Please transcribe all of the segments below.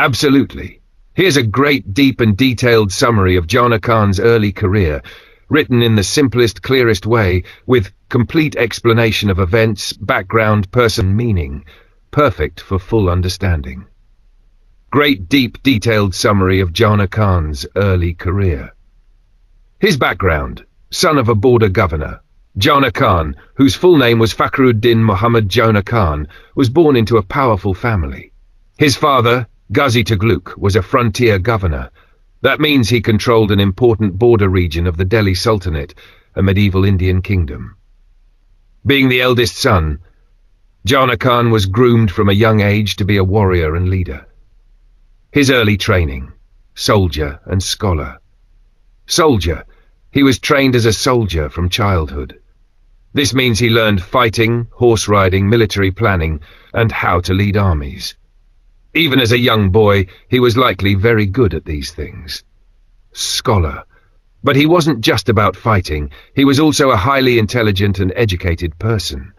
Absolutely. Here's a great, deep and detailed summary of Jana Khan's early career, written in the simplest, clearest way, with complete explanation of events, background, person, meaning, perfect for full understanding. Great, deep, detailed summary of Jana Khan's early career. His background: son of a border governor. Jana Khan, whose full name was Fakhruddin Mohammad Jana Khan, was born into a powerful family. His father, Ghazi Tughlaq, was a frontier governor. That means he controlled an important border region of the Delhi Sultanate, a medieval Indian kingdom. Being the eldest son, Jana Khan was groomed from a young age to be a warrior and leader. His early training: soldier and scholar. Soldier: he was trained as a soldier from childhood. This means he learned fighting, horse riding, military planning, and how to lead armies. Even as a young boy, he was likely very good at these things. Scholar: but he wasn't just about fighting, he was also a highly intelligent and educated person.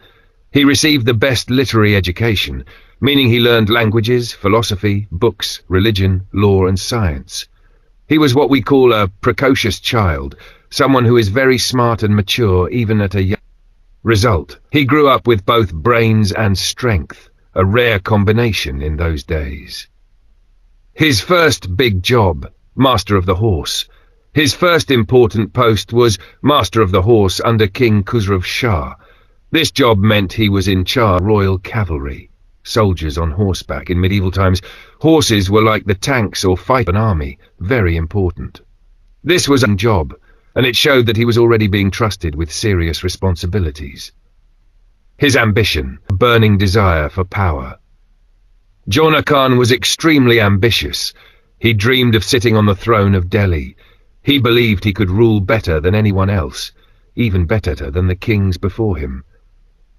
He received the best literary education, meaning he learned languages, philosophy, books, religion, law, and science. He was what we call a precocious child, someone who is very smart and mature even at a young result. He grew up with both brains and strength, a rare combination in those days. His first big job: Master of the Horse. His first important post was Master of the Horse under King Khusrav Shah. This job meant he was in charge of royal cavalry, soldiers on horseback. In medieval times, horses were like the tanks or fight an army, very important. This was a job, and it showed that he was already being trusted with serious responsibilities. His ambition: a burning desire for power. Jana Khan was extremely ambitious. He dreamed of sitting on the throne of Delhi. He believed he could rule better than anyone else, even better than the kings before him.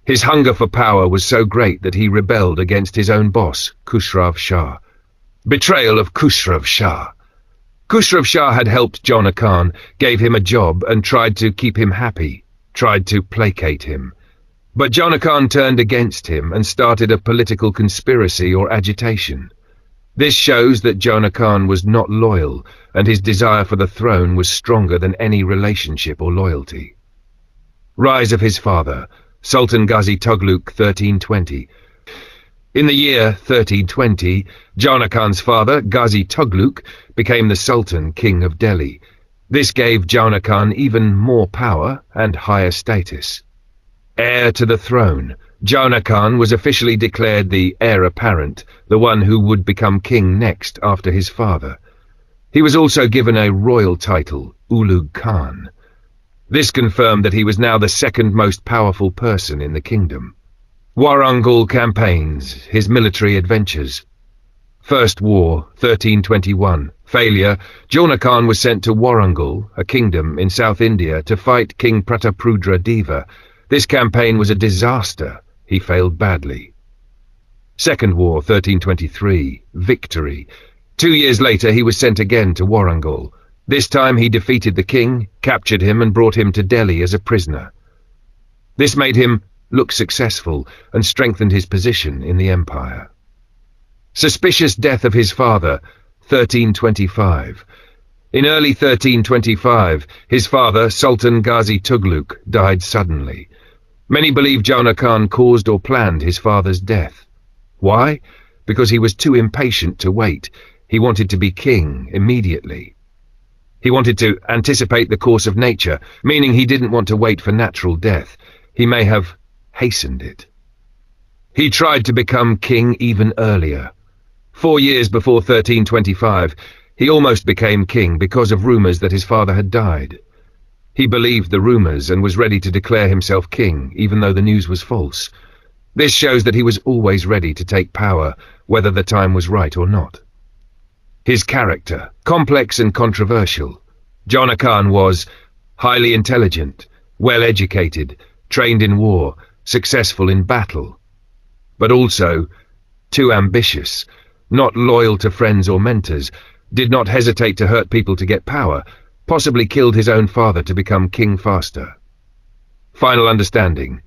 His hunger for power was so great that he rebelled against his own boss, Khusrav Shah. Betrayal of Khusrav Shah. Khusrav Shah had helped Jana Khan, gave him a job, and tried to keep him happy, tried to placate him. But Jana Khan turned against him and started a political conspiracy or agitation. This shows that Jana Khan was not loyal, and his desire for the throne was stronger than any relationship or loyalty. Rise of his father, Sultan Ghazi Tughlaq, 1320. In the year 1320, Jana Khan's father, Ghazi Tughlaq, became the Sultan King of Delhi. This gave Jana Khan even more power and higher status. Heir to the throne, Jana Khan was officially declared the heir apparent, the one who would become king next after his father. He was also given a royal title, Ulugh Khan. This confirmed that he was now the second most powerful person in the kingdom. Warangal campaigns, his military adventures. First War, 1321. Failure: Jana Khan was sent to Warangal, a kingdom in South India, to fight King Prataprudra Deva. This campaign was a disaster. He failed badly. Second War, 1323. Victory. 2 years later, he was sent again to Warangal. This time he defeated the king, captured him, and brought him to Delhi as a prisoner. This made him look successful and strengthened his position in the empire. Suspicious death of his father, 1325. In early 1325, his father, Sultan Ghazi Tughlaq, died suddenly. Many believe Jana Khan caused or planned his father's death. Why? Because he was too impatient to wait. He wanted to be king immediately. He wanted to anticipate the course of nature, meaning he didn't want to wait for natural death. He may have hastened it. He tried to become king even earlier. 4 years before 1325, he almost became king because of rumors that his father had died. He believed the rumors and was ready to declare himself king, even though the news was false. This shows that he was always ready to take power, whether the time was right or not. His character: complex and controversial. Jana Khan was highly intelligent, well-educated, trained in war, successful in battle, but also too ambitious, not loyal to friends or mentors, did not hesitate to hurt people to get power, possibly killed his own father to become king faster. Final understanding: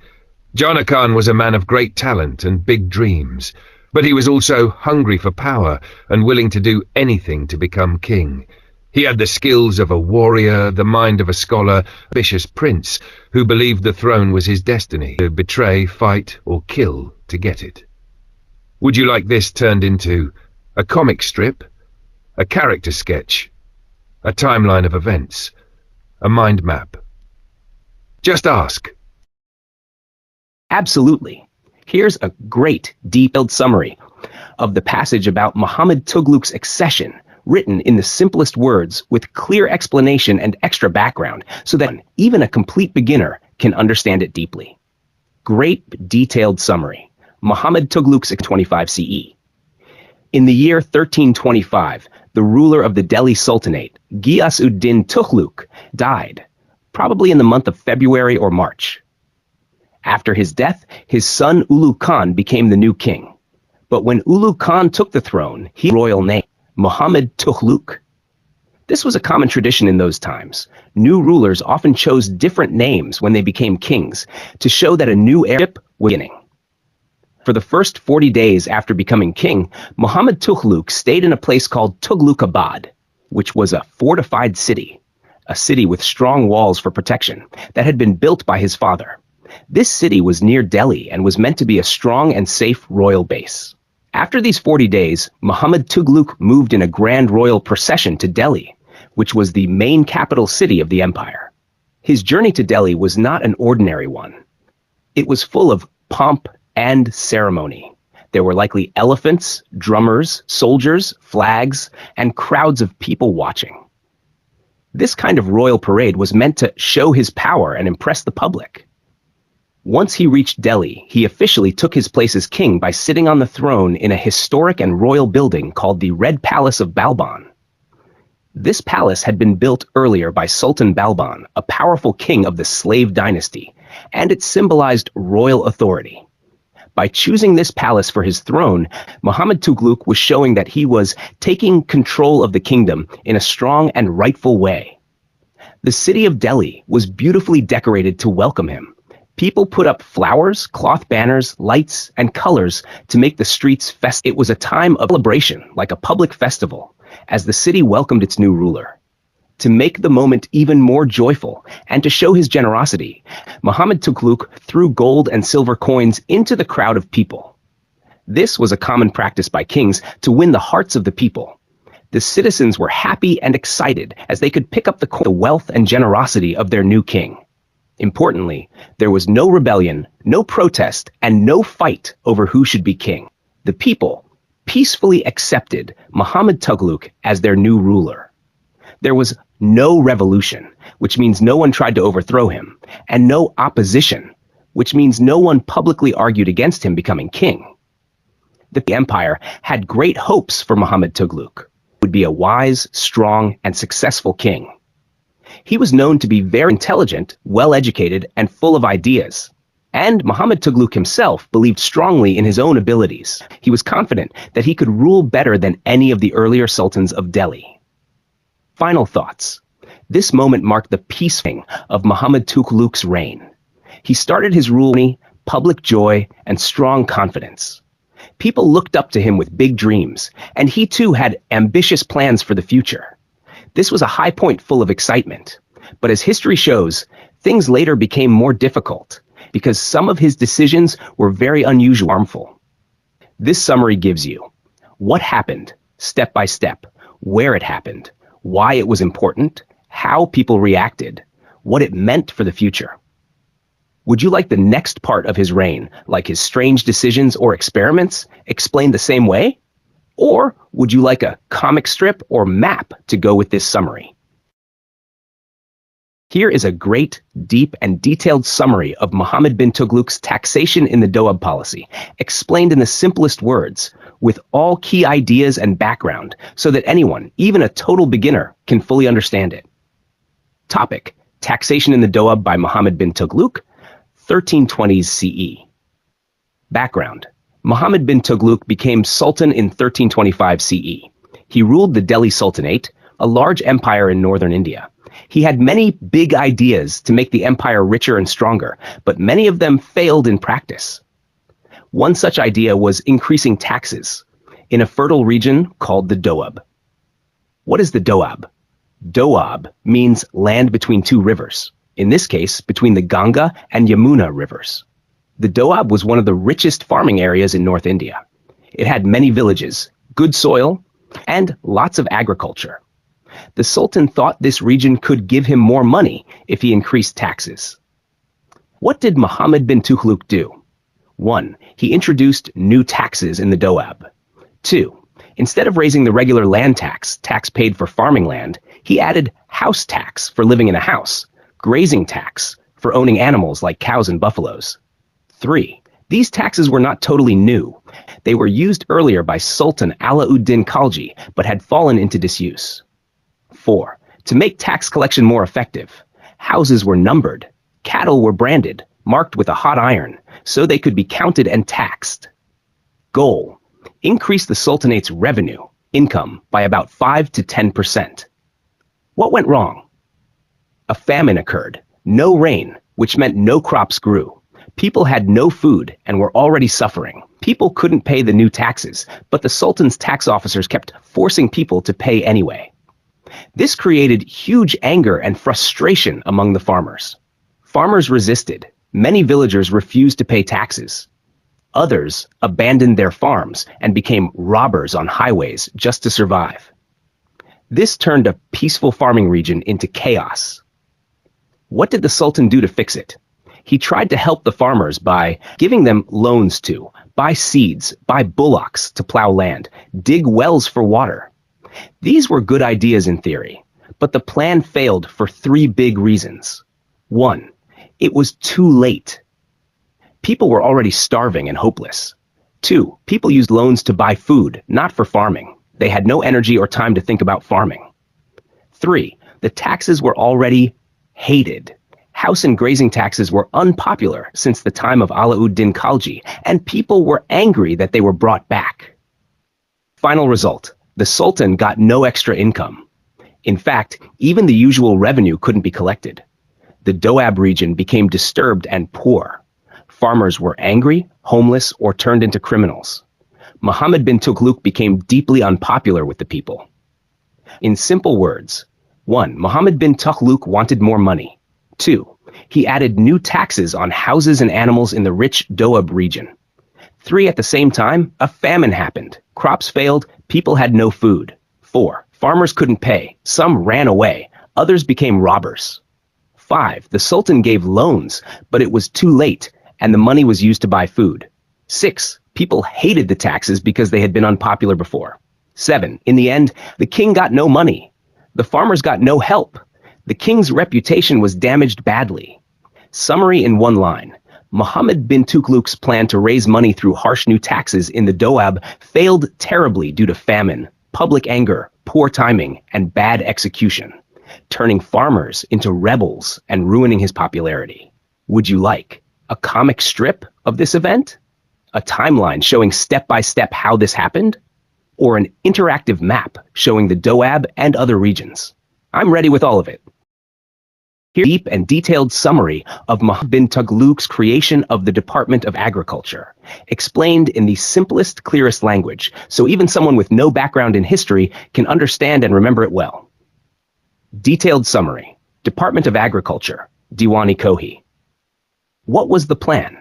Jana Khan was a man of great talent and big dreams, But he was also hungry for power and willing to do anything to become king. He had the skills of a warrior, the mind of a scholar, ambitious prince who believed the throne was his destiny, to betray, fight, or kill to get it. Would you like this turned into a comic strip, a character sketch, a timeline of events, a mind map? Just ask. Absolutely. Here's a great, detailed summary of the passage about Mohammad Tughlaq's accession, written in the simplest words with clear explanation and extra background so that even a complete beginner can understand it deeply. Great, detailed summary. Mohammad Tughlaq's 25 CE. In the year 1325, the ruler of the Delhi Sultanate, Ghiyas-ud-Din Tughlaq, died, probably in the month of February or March. After his death, his son Ulu Khan became the new king. But when Ulu Khan took the throne, he royal name, Mohammad Tughlaq. This was a common tradition in those times. New rulers often chose different names when they became kings to show that a new era was beginning. For the first 40 days after becoming king, Mohammad Tughlaq stayed in a place called Tughlaqabad, which was a fortified city, a city with strong walls for protection that had been built by his father. This city was near Delhi and was meant to be a strong and safe royal base. After these 40 days, Mohammad Tughlaq moved in a grand royal procession to Delhi, which was the main capital city of the empire. His journey to Delhi was not an ordinary one. It was full of pomp and ceremony. There were likely elephants, drummers, soldiers, flags, and crowds of people watching. This kind of royal parade was meant to show his power and impress the public. Once he reached Delhi, he officially took his place as king by sitting on the throne in a historic and royal building called the Red Palace of Balban. This palace had been built earlier by Sultan Balban, a powerful king of the slave dynasty, and it symbolized royal authority. By choosing this palace for his throne, Mohammad Tughlaq was showing that he was taking control of the kingdom in a strong and rightful way. The city of Delhi was beautifully decorated to welcome him. People put up flowers, cloth banners, lights, and colors to make the streets festive. It was a time of celebration, like a public festival, as the city welcomed its new ruler. To make the moment even more joyful and to show his generosity, Mohammad Tughlaq threw gold and silver coins into the crowd of people. This was a common practice by kings to win the hearts of the people. The citizens were happy and excited as they could pick up the wealth and generosity of their new king. Importantly, there was no rebellion, no protest, and no fight over who should be king. The people peacefully accepted Mohammad Tughlaq as their new ruler. There was no revolution, which means no one tried to overthrow him, and no opposition, which means no one publicly argued against him becoming king. The empire had great hopes for Mohammad Tughlaq. He would be a wise, strong, and successful king. He was known to be very intelligent, well-educated, and full of ideas. And Mohammad Tughlaq himself believed strongly in his own abilities. He was confident that he could rule better than any of the earlier sultans of Delhi. Final thoughts. This moment marked the peaceful of Mohammad Tughlaq's reign. He started his rule with public joy and strong confidence. People looked up to him with big dreams, and he too had ambitious plans for the future. This was a high point full of excitement. But as history shows, things later became more difficult because some of his decisions were very unusual and harmful. This summary gives you what happened, step by step, where it happened, why it was important, how people reacted, what it meant for the future. Would you like the next part of his reign, like his strange decisions or experiments, explained the same way? Or would you like a comic strip or map to go with this summary? Here is a great, deep, and detailed summary of Mohammed bin Tughlaq's taxation in the Doab policy, explained in the simplest words, with all key ideas and background, so that anyone, even a total beginner, can fully understand it. Topic: Taxation in the Doab by Mohammed bin Tughlaq, 1320s CE. Background: Mohammed bin Tughlaq became Sultan in 1325 CE. He ruled the Delhi Sultanate, a large empire in northern India. He had many big ideas to make the empire richer and stronger, but many of them failed in practice. One such idea was increasing taxes in a fertile region called the Doab. What is the Doab? Doab means land between two rivers, in this case between the Ganga and Yamuna rivers. The Doab was one of the richest farming areas in North India. It had many villages, good soil, and lots of agriculture. The Sultan thought this region could give him more money if he increased taxes. What did Mohammed bin Tughlaq do? 1. He introduced new taxes in the Doab. 2. Instead of raising the regular land tax paid for farming land, he added house tax for living in a house, grazing tax for owning animals like cows and buffaloes. 3. These taxes were not totally new. They were used earlier by Sultan Alauddin Khalji, but had fallen into disuse. 4. To make tax collection more effective, houses were numbered, cattle were branded, marked with a hot iron, so they could be counted and taxed. Goal: increase the Sultanate's revenue, income, by about 5 to 10%. What went wrong? A famine occurred, no rain, which meant no crops grew. People had no food and were already suffering. People couldn't pay the new taxes, but the Sultan's tax officers kept forcing people to pay anyway. This created huge anger and frustration among the farmers. Farmers resisted. Many villagers refused to pay taxes. Others abandoned their farms and became robbers on highways just to survive. This turned a peaceful farming region into chaos. What did the Sultan do to fix it? He tried to help the farmers by giving them loans to buy seeds, buy bullocks to plow land, dig wells for water. These were good ideas in theory, but the plan failed for 3 big reasons. 1. It was too late. People were already starving and hopeless. 2. People used loans to buy food, not for farming. They had no energy or time to think about farming. 3. The taxes were already hated. House and grazing taxes were unpopular since the time of Alauddin Khalji, and people were angry that they were brought back. Final result: the Sultan got no extra income. In fact, even the usual revenue couldn't be collected. The Doab region became disturbed and poor. Farmers were angry, homeless, or turned into criminals. Mohammed bin Tughlaq became deeply unpopular with the people. In simple words: 1. Mohammed bin Tughlaq wanted more money. 2. He added new taxes on houses and animals in the rich Doab region. 3. At the same time, a famine happened. Crops failed, people had no food. 4. Farmers couldn't pay. Some ran away. Others became robbers. 5. The Sultan gave loans, but it was too late, and the money was used to buy food. 6. People hated the taxes because they had been unpopular before. 7. In the end, the king got no money. The farmers got no help. The king's reputation was damaged badly. Summary in one line: Mohammed bin Tughlaq's plan to raise money through harsh new taxes in the Doab failed terribly due to famine, public anger, poor timing, and bad execution, turning farmers into rebels and ruining his popularity. Would you like a comic strip of this event? A timeline showing step-by-step how this happened? Or an interactive map showing the Doab and other regions? I'm ready with all of it. Here's a deep and detailed summary of Mohammed bin Tughlaq's creation of the Department of Agriculture, explained in the simplest, clearest language, so even someone with no background in history can understand and remember it well. Detailed summary: Department of Agriculture, Diwani-Kohi. What was the plan?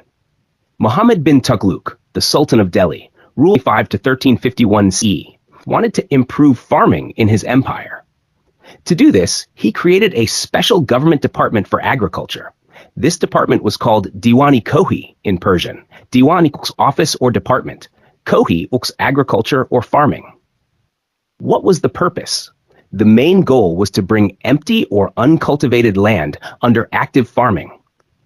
Mohammed bin Tughlaq, the Sultan of Delhi, ruled 5 to 1351 CE, wanted to improve farming in his empire. To do this, he created a special government department for agriculture. This department was called Diwani-Kohi in Persian. Diwani means office or department. Kohi means agriculture or farming. What was the purpose? The main goal was to bring empty or uncultivated land under active farming.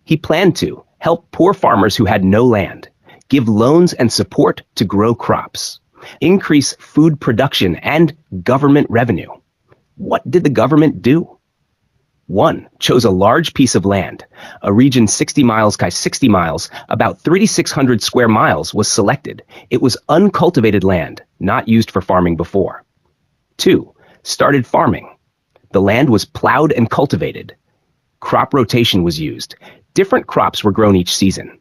He planned to help poor farmers who had no land, give loans and support to grow crops, increase food production and government revenue. What did the government do? 1. Chose a large piece of land. A region 60 miles by 60 miles, about 3,600 square miles, was selected. It was uncultivated land, not used for farming before. 2. Started farming. The land was plowed and cultivated. Crop rotation was used. Different crops were grown each season.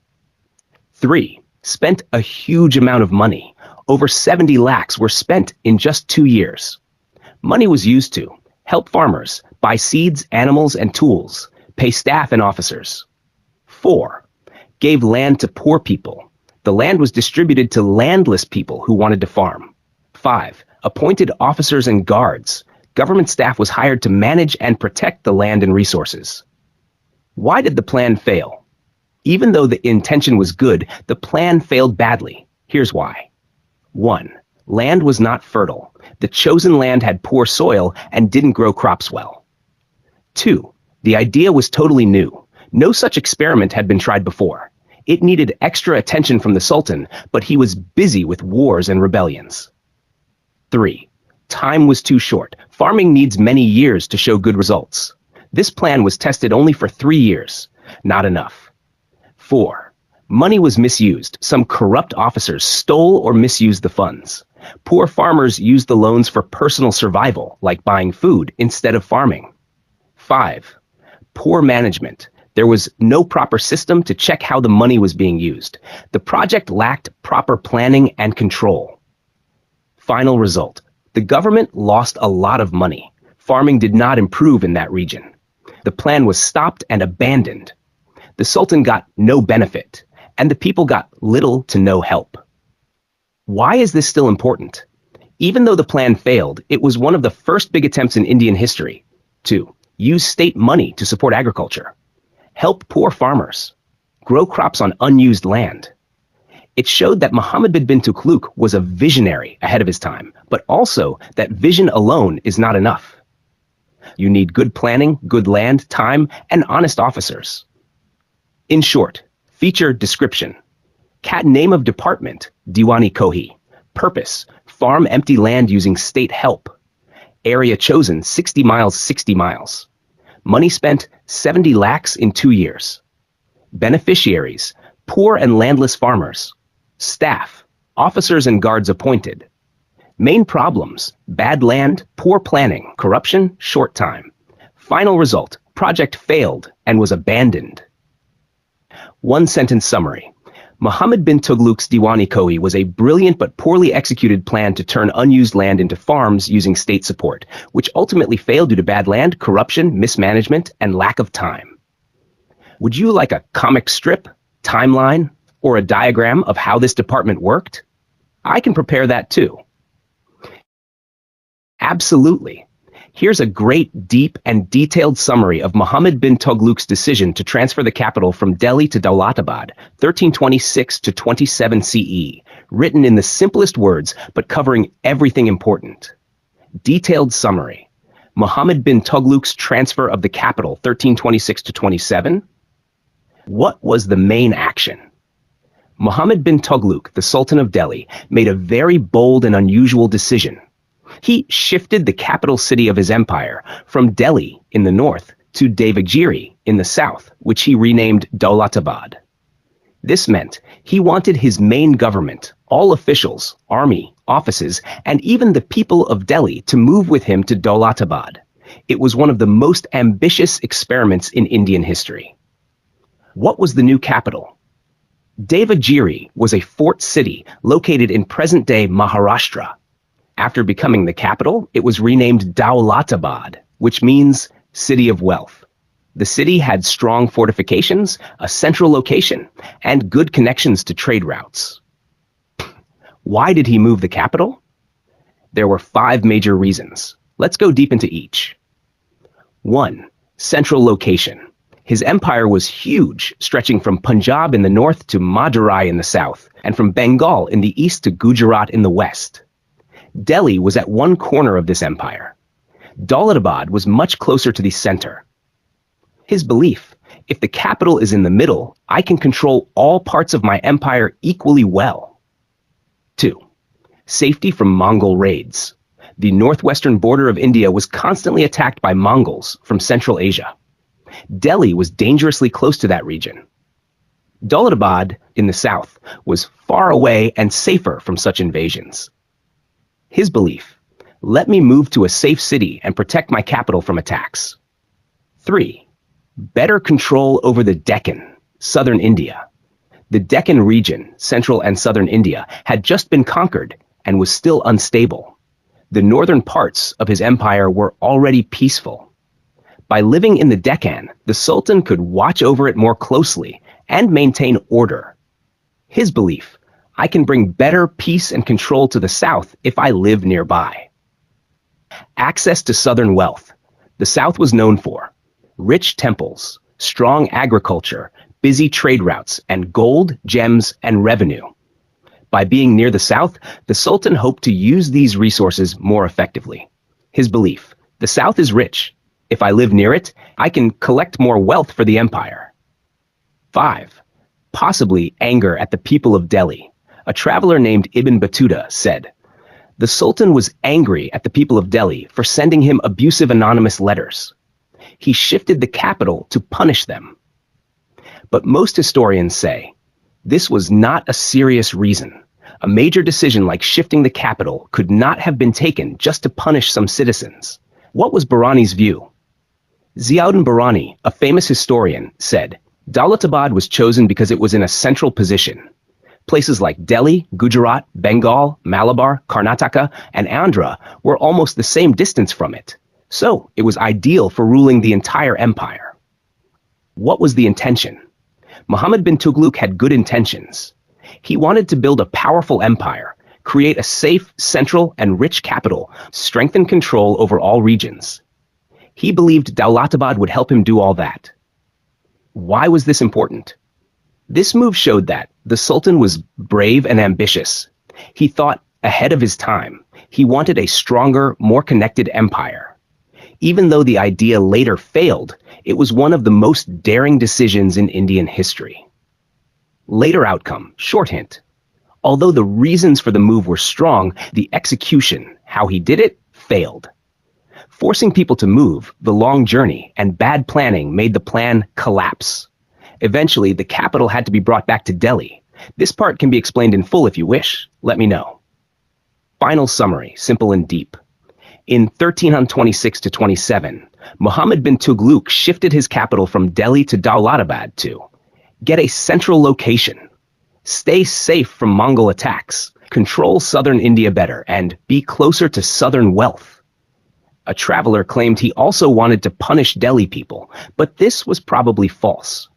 3. Spent a huge amount of money. Over 70 lakhs were spent in just 2 years. Money was used to help farmers, buy seeds, animals, and tools, pay staff and officers. 4. Gave land to poor people. The land was distributed to landless people who wanted to farm. 5. Appointed officers and guards. Government staff was hired to manage and protect the land and resources. Why did the plan fail? Even though the intention was good, the plan failed badly. Here's why. 1. Land was not fertile. The chosen land had poor soil and didn't grow crops well. 2. The idea was totally new. No such experiment had been tried before. It needed extra attention from the Sultan, but he was busy with wars and rebellions. 3. Time was too short. Farming needs many years to show good results. This plan was tested only for 3 years. Not enough. 4. Money was misused. Some corrupt officers stole or misused the funds. Poor farmers used the loans for personal survival, like buying food, instead of farming. 5. Poor management. There was no proper system to check how the money was being used. The project lacked proper planning and control. Final result. The government lost a lot of money. Farming did not improve in that region. The plan was stopped and abandoned. The Sultan got no benefit, and the people got little to no help. Why is this still important? Even though the plan failed, it was one of the first big attempts in Indian history to use state money to support agriculture, help poor farmers, grow crops on unused land. It showed that Mohammed bin Tughlaq was a visionary ahead of his time, but also that vision alone is not enough. You need good planning, good land, time, and honest officers. In short, feature description. Name of department, Diwani Kohi. Purpose, farm empty land using state help. Area chosen, 60 miles. Money spent, 70 lakhs in 2 years. Beneficiaries, poor and landless farmers. Staff, officers and guards appointed. Main problems, bad land, poor planning, corruption, short time. Final result, project failed and was abandoned. One-sentence summary. Mohammed bin Tughlaq's Diwani Kohi was a brilliant but poorly executed plan to turn unused land into farms using state support, which ultimately failed due to bad land, corruption, mismanagement, and lack of time. Would you like a comic strip, timeline, or a diagram of how this department worked? I can prepare that too. Absolutely. Here's a great, deep, and detailed summary of Mohammed bin Tughlaq's decision to transfer the capital from Delhi to Daulatabad, 1326 to 27 CE, written in the simplest words but covering everything important. Detailed summary. Mohammed bin Tughlaq's transfer of the capital, 1326 to 27. What was the main action? Mohammed bin Tughlaq, the Sultan of Delhi, made a very bold and unusual decision. He shifted the capital city of his empire from Delhi in the north to Devagiri in the south, which he renamed Daulatabad. This meant he wanted his main government, all officials, army, offices, and even the people of Delhi to move with him to Daulatabad. It was one of the most ambitious experiments in Indian history. What was the new capital? Devagiri was a fort city located in present-day Maharashtra. After becoming the capital, it was renamed Daulatabad, which means City of Wealth. The city had strong fortifications, a central location, and good connections to trade routes. Why did he move the capital? There were 5 major reasons. Let's go deep into each. 1. Central location. His empire was huge, stretching from Punjab in the north to Madurai in the south, and from Bengal in the east to Gujarat in the west. Delhi was at one corner of this empire. Daulatabad was much closer to the center. His belief, if the capital is in the middle, I can control all parts of my empire equally well. 2. Safety from Mongol raids. The northwestern border of India was constantly attacked by Mongols from Central Asia. Delhi was dangerously close to that region. Daulatabad, in the south, was far away and safer from such invasions. His belief, let me move to a safe city and protect my capital from attacks. 3. Better control over the Deccan, southern India. The Deccan region, central and southern India, had just been conquered and was still unstable. The northern parts of his empire were already peaceful. By living in the Deccan, the Sultan could watch over it more closely and maintain order. His belief: I can bring better peace and control to the south if I live nearby. Access to southern wealth. The south was known for rich temples, strong agriculture, busy trade routes, and gold, gems, and revenue. By being near the south, the Sultan hoped to use these resources more effectively. His belief: the south is rich. If I live near it, I can collect more wealth for the empire. 5. Possibly anger at the people of Delhi. A traveler named Ibn Battuta said, the Sultan was angry at the people of Delhi for sending him abusive anonymous letters. He shifted the capital to punish them. But most historians say this was not a serious reason. A major decision like shifting the capital could not have been taken just to punish some citizens. What was Bahrani's view? Ziauddin Bahrani, a famous historian, said, Daulatabad was chosen because it was in a central position. Places like Delhi, Gujarat, Bengal, Malabar, Karnataka, and Andhra were almost the same distance from it. So it was ideal for ruling the entire empire. What was the intention? Mohammed bin Tughlaq had good intentions. He wanted to build a powerful empire, create a safe, central, and rich capital, strengthen control over all regions. He believed Daulatabad would help him do all that. Why was this important? This move showed that the Sultan was brave and ambitious. He thought ahead of his time. He wanted a stronger, more connected empire. Even though the idea later failed, it was one of the most daring decisions in Indian history. Later outcome, short hint. Although the reasons for the move were strong, the execution, how he did it, failed. Forcing people to move, the long journey, and bad planning made the plan collapse. Eventually, the capital had to be brought back to Delhi. This part can be explained in full if you wish. Let me know. Final summary, simple and deep. In 1326 to 27, Mohammed bin Tughlaq shifted his capital from Delhi to Daulatabad to get a central location, stay safe from Mongol attacks, control southern India better, and be closer to southern wealth. A traveler claimed he also wanted to punish Delhi people, but this was probably false.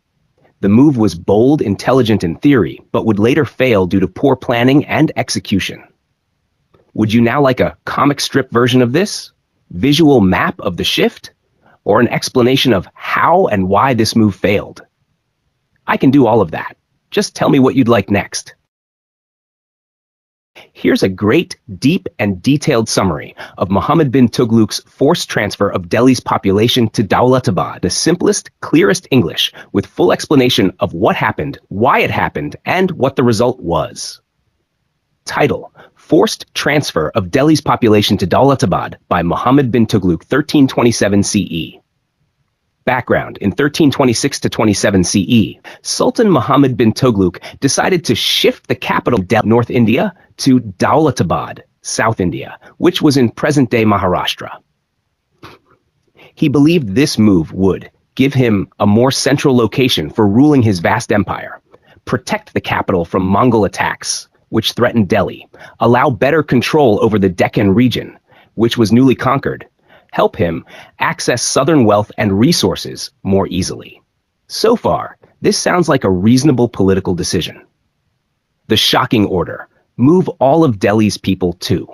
The move was bold, intelligent in theory, but would later fail due to poor planning and execution. Would you now like a comic strip version of this? Visual map of the shift? Or an explanation of how and why this move failed? I can do all of that. Just tell me what you'd like next. Here's a great, deep, and detailed summary of Mohammed bin Tughlaq's forced transfer of Delhi's population to Daulatabad, the simplest, clearest English, with full explanation of what happened, why it happened, and what the result was. Title: Forced Transfer of Delhi's Population to Daulatabad by Mohammed bin Tughlaq, 1327 CE. Background: in 1326 to 27 CE, Sultan Mohammed bin Tughlaq decided to shift the capital of North India to Daulatabad, South India, which was in present-day Maharashtra. He believed this move would give him a more central location for ruling his vast empire, protect the capital from Mongol attacks, which threatened Delhi, allow better control over the Deccan region, which was newly conquered, help him access southern wealth and resources more easily. So far, this sounds like a reasonable political decision. The shocking order: move all of Delhi's people too.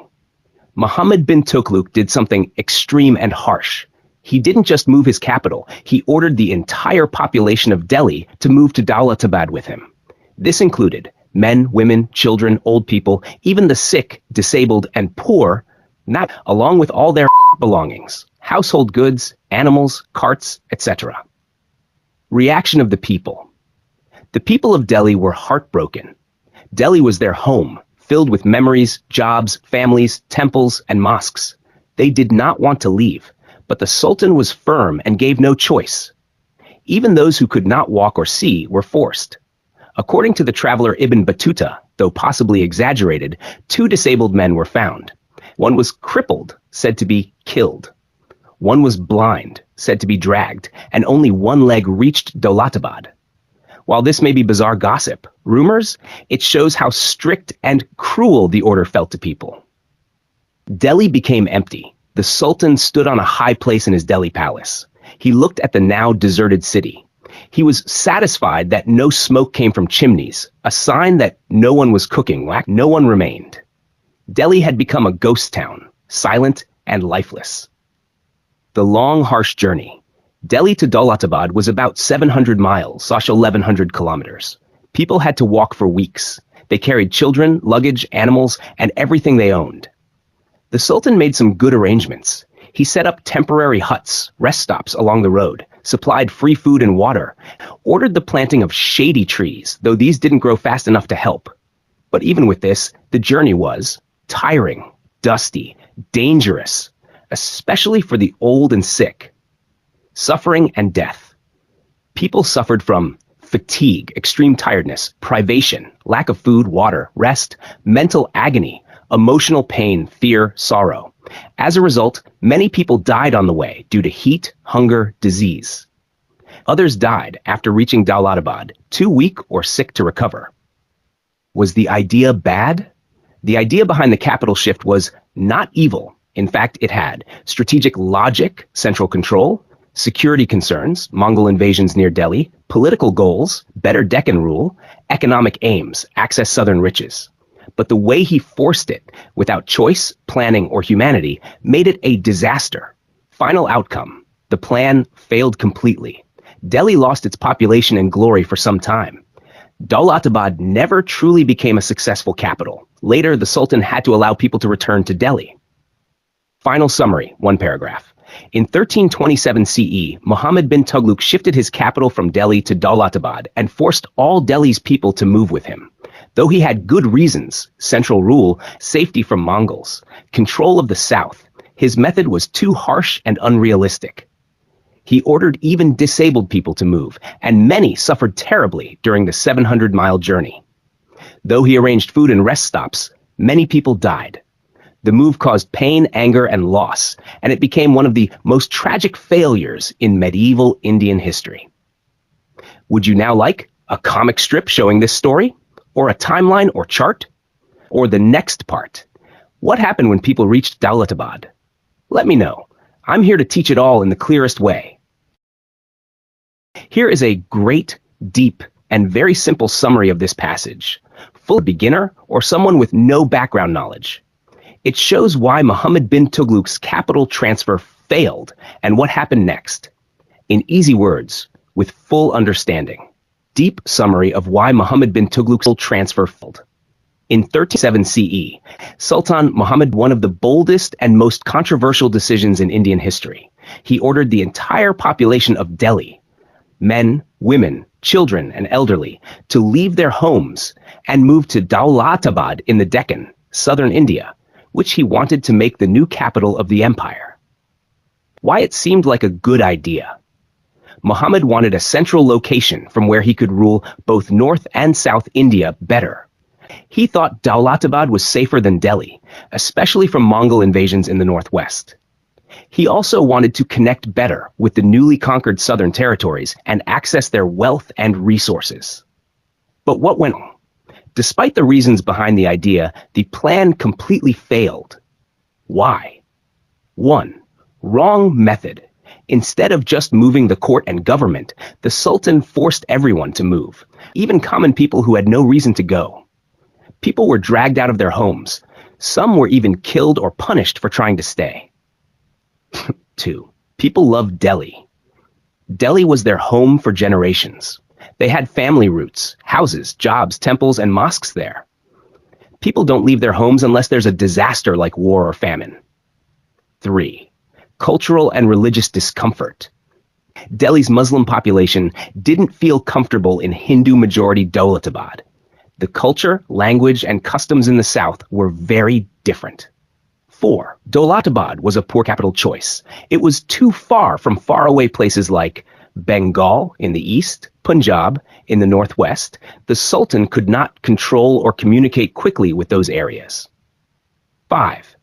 Mohammed bin Tughlaq did something extreme and harsh. He didn't just move his capital, he ordered the entire population of Delhi to move to Daulatabad with him. This included men, women, children, old people, even the sick, disabled, and poor, not along with all their belongings, household goods, animals, carts, etc. Reaction of the people. The people of Delhi were heartbroken. Delhi was their home, filled with memories, jobs, families, temples, and mosques. They did not want to leave, but the Sultan was firm and gave no choice. Even those who could not walk or see were forced. According to the traveler Ibn Battuta, though possibly exaggerated, 2 disabled men were found. One was crippled, said to be killed. One was blind, said to be dragged, and only one leg reached Daulatabad. While this may be bizarre gossip, rumors, it shows how strict and cruel the order felt to people. Delhi became empty. The Sultan stood on a high place in his Delhi palace. He looked at the now deserted city. He was satisfied that no smoke came from chimneys, a sign that no one was cooking, no one remained. Delhi had become a ghost town, silent and lifeless. The long, harsh journey. Delhi to Daulatabad was about 700 miles, 1,100 kilometers. People had to walk for weeks. They carried children, luggage, animals, and everything they owned. The Sultan made some good arrangements. He set up temporary huts, rest stops along the road, supplied free food and water, ordered the planting of shady trees, though these didn't grow fast enough to help. But even with this, the journey was tiring, dusty, dangerous, especially for the old and sick. Suffering and death. People suffered from fatigue, extreme tiredness, privation, lack of food, water, rest, mental agony, emotional pain, fear, sorrow. As a result, many people died on the way due to heat, hunger, disease. Others died after reaching Daulatabad, too weak or sick to recover. Was the idea bad? The idea behind the capital shift was not evil. In fact, it had strategic logic, central control, security concerns, Mongol invasions near Delhi, political goals, better Deccan rule, economic aims, access southern riches. But the way he forced it, without choice, planning, or humanity, made it a disaster. Final outcome: the plan failed completely. Delhi lost its population and glory for some time. Daulatabad never truly became a successful capital. Later, the Sultan had to allow people to return to Delhi. Final summary, one paragraph. In 1327 CE, Mohammad bin Tughlaq shifted his capital from Delhi to Daulatabad and forced all Delhi's people to move with him. Though he had good reasons, central rule, safety from Mongols, control of the south, his method was too harsh and unrealistic. He ordered even disabled people to move, and many suffered terribly during the 700-mile journey. Though he arranged food and rest stops, many people died. The move caused pain, anger, and loss, and it became one of the most tragic failures in medieval Indian history. Would you now like a comic strip showing this story? Or a timeline or chart? Or the next part? What happened when people reached Daulatabad? Let me know. I'm here to teach it all in the clearest way. Here is a great, deep, and very simple summary of this passage, full of beginner or someone with no background knowledge. It shows why Mohammed bin Tughlaq's capital transfer failed and what happened next. In easy words, with full understanding. Deep summary of why Mohammed bin Tughlaq's transfer failed. In 1307 CE, Sultan Muhammad, one of the boldest and most controversial decisions in Indian history. He ordered the entire population of Delhi, men, women, children, and elderly, to leave their homes and move to Daulatabad in the Deccan, southern India, which he wanted to make the new capital of the empire. Why it seemed like a good idea. Muhammad wanted a central location from where he could rule both North and South India better. He thought Daulatabad was safer than Delhi, especially from Mongol invasions in the northwest. He also wanted to connect better with the newly conquered southern territories and access their wealth and resources. But what went wrong? Despite the reasons behind the idea, the plan completely failed. Why? 1. Wrong method. Instead of just moving the court and government, the Sultan forced everyone to move, even common people who had no reason to go. People were dragged out of their homes. Some were even killed or punished for trying to stay. 2. People loved Delhi. Delhi was their home for generations. They had family roots, houses, jobs, temples, and mosques there. People don't leave their homes unless there's a disaster like war or famine. 3. Cultural and religious discomfort. Delhi's Muslim population didn't feel comfortable in Hindu-majority Daulatabad. The culture, language, and customs in the south were very different. 4. Daulatabad was a poor capital choice. It was too far from faraway places like Bengal in the east, Punjab in the northwest. The Sultan could not control or communicate quickly with those areas. 5.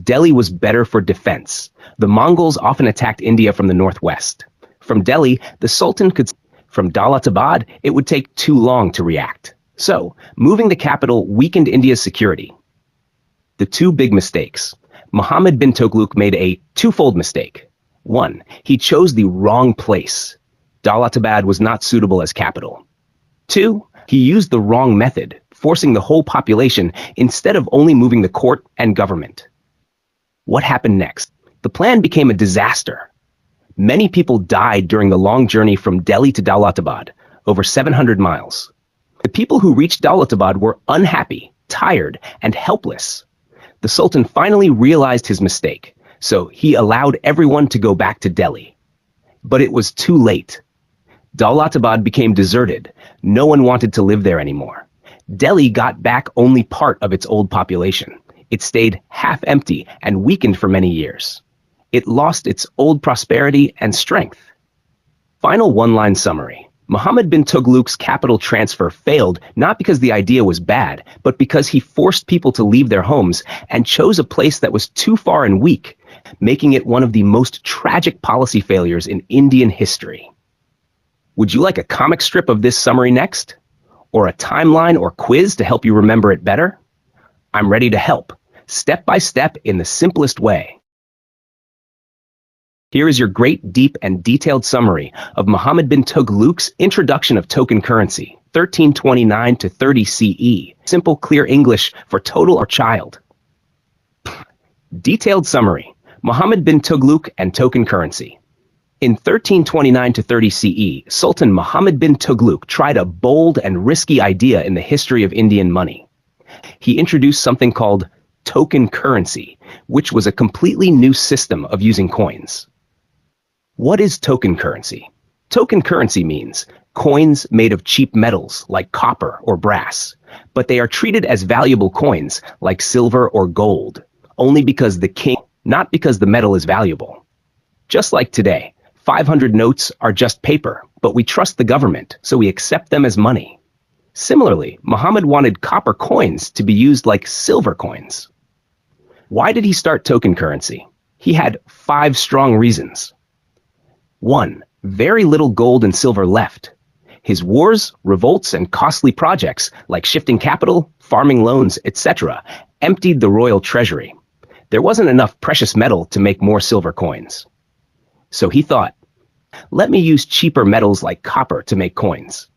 Delhi was better for defense. The Mongols often attacked India from the northwest. From Delhi, the Sultan could From Daulatabad, it would take too long to react. So, moving the capital weakened India's security. The two big mistakes. Mohammed bin Tughlaq made a twofold mistake. 1. He chose the wrong place. Daulatabad was not suitable as capital. 2. He used the wrong method, forcing the whole population instead of only moving the court and government. What happened next? The plan became a disaster. Many people died during the long journey from Delhi to Daulatabad, over 700 miles. The people who reached Daulatabad were unhappy, tired, and helpless. The Sultan finally realized his mistake, so he allowed everyone to go back to Delhi. But it was too late. Daulatabad became deserted. No one wanted to live there anymore. Delhi got back only part of its old population. It stayed half empty and weakened for many years. It lost its old prosperity and strength. Final one-line summary. Mohammed bin Tughlaq's capital transfer failed not because the idea was bad, but because he forced people to leave their homes and chose a place that was too far and weak, making it one of the most tragic policy failures in Indian history. Would you like a comic strip of this summary next? Or a timeline or quiz to help you remember it better? I'm ready to help, step by step in the simplest way. Here is your great, deep, and detailed summary of Mohammed bin Tughlaq's introduction of token currency, 1329 to 30 CE. Simple, clear English for total or child. Detailed summary. Mohammed bin Tughlaq and token currency. In 1329 to 30 CE, Sultan Mohammed bin Tughlaq tried a bold and risky idea in the history of Indian money. He introduced something called token currency, which was a completely new system of using coins. What is token currency? Token currency means coins made of cheap metals like copper or brass, but they are treated as valuable coins like silver or gold, only because the king, not because the metal is valuable. Just like today, 500 notes are just paper, but we trust the government, so we accept them as money. Similarly, Muhammad wanted copper coins to be used like silver coins. Why did he start token currency? He had 5 strong reasons. 1. Very little gold and silver left. His wars, revolts, and costly projects, like shifting capital, farming loans, etc., emptied the royal treasury. There wasn't enough precious metal to make more silver coins. So he thought, let me use cheaper metals like copper to make coins.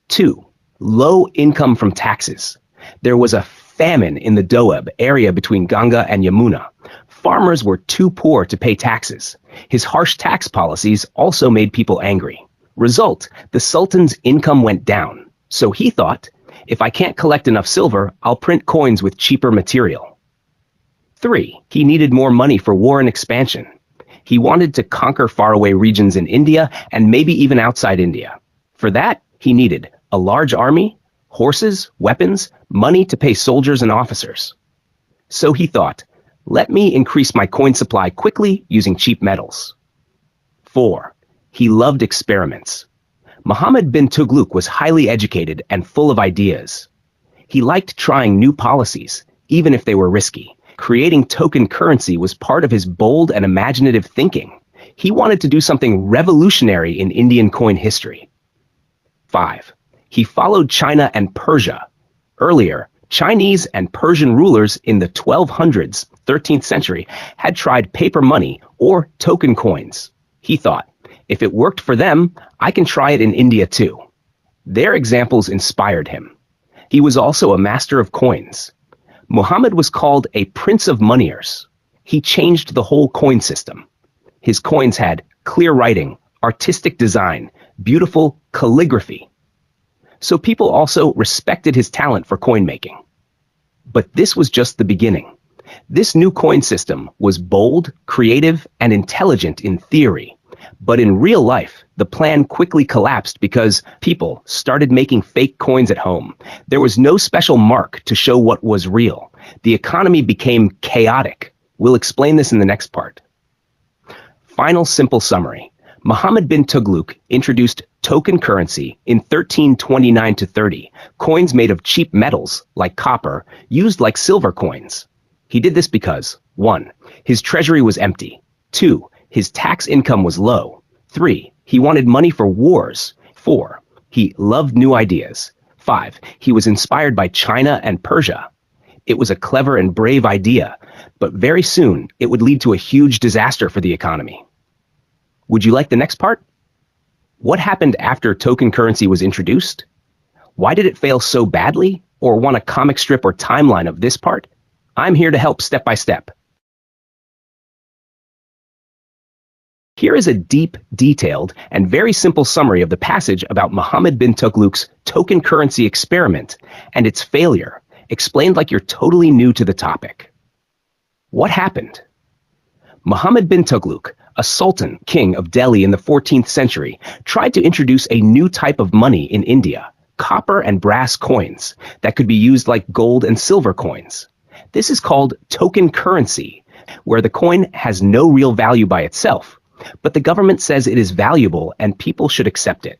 2. Low income from taxes. There was a famine in the Doab area between Ganga and Yamuna. Farmers were too poor to pay taxes. His harsh tax policies also made people angry. Result, the Sultan's income went down. So he thought, if I can't collect enough silver, I'll print coins with cheaper material. 3. He needed more money for war and expansion. He wanted to conquer faraway regions in India and maybe even outside India. For that, he needed a large army, horses, weapons, money to pay soldiers and officers. So he thought, let me increase my coin supply quickly using cheap metals. 4. He loved experiments. Mohammed bin Tughlaq was highly educated and full of ideas. He liked trying new policies, even if they were risky. Creating token currency was part of his bold and imaginative thinking. He wanted to do something revolutionary in Indian coin history. 5. He followed China and Persia. Earlier, Chinese and Persian rulers in the 1200s, 13th century, had tried paper money or token coins. He thought, if it worked for them, I can try it in India too. Their examples inspired him. He was also a master of coins. Muhammad was called a prince of moneyers. He changed the whole coin system. His coins had clear writing, artistic design, beautiful calligraphy. So people also respected his talent for coin making. But this was just the beginning. This new coin system was bold, creative, and intelligent in theory. But in real life, the plan quickly collapsed because people started making fake coins at home. There was no special mark to show what was real. The economy became chaotic. We'll explain this in the next part. Final simple summary. Mohammed bin Tughlaq introduced token currency in 1329 to 30, coins made of cheap metals, like copper, used like silver coins. He did this because, 1. His treasury was empty. 2. His tax income was low. 3. He wanted money for wars. 4. He loved new ideas. 5. He was inspired by China and Persia. It was a clever and brave idea, but very soon it would lead to a huge disaster for the economy. Would you like the next part? What happened after token currency was introduced? Why did it fail so badly? Or want a comic strip or timeline of this part? I'm here to help step by step. Here is a deep, detailed, and very simple summary of the passage about Mohammed bin Tughlaq's token currency experiment and its failure, explained like you're totally new to the topic. What happened? Mohammed bin Tughlaq, a sultan king of Delhi in the 14th century, tried to introduce a new type of money in India, copper and brass coins, that could be used like gold and silver coins. This is called token currency, where the coin has no real value by itself, but the government says it is valuable and people should accept it.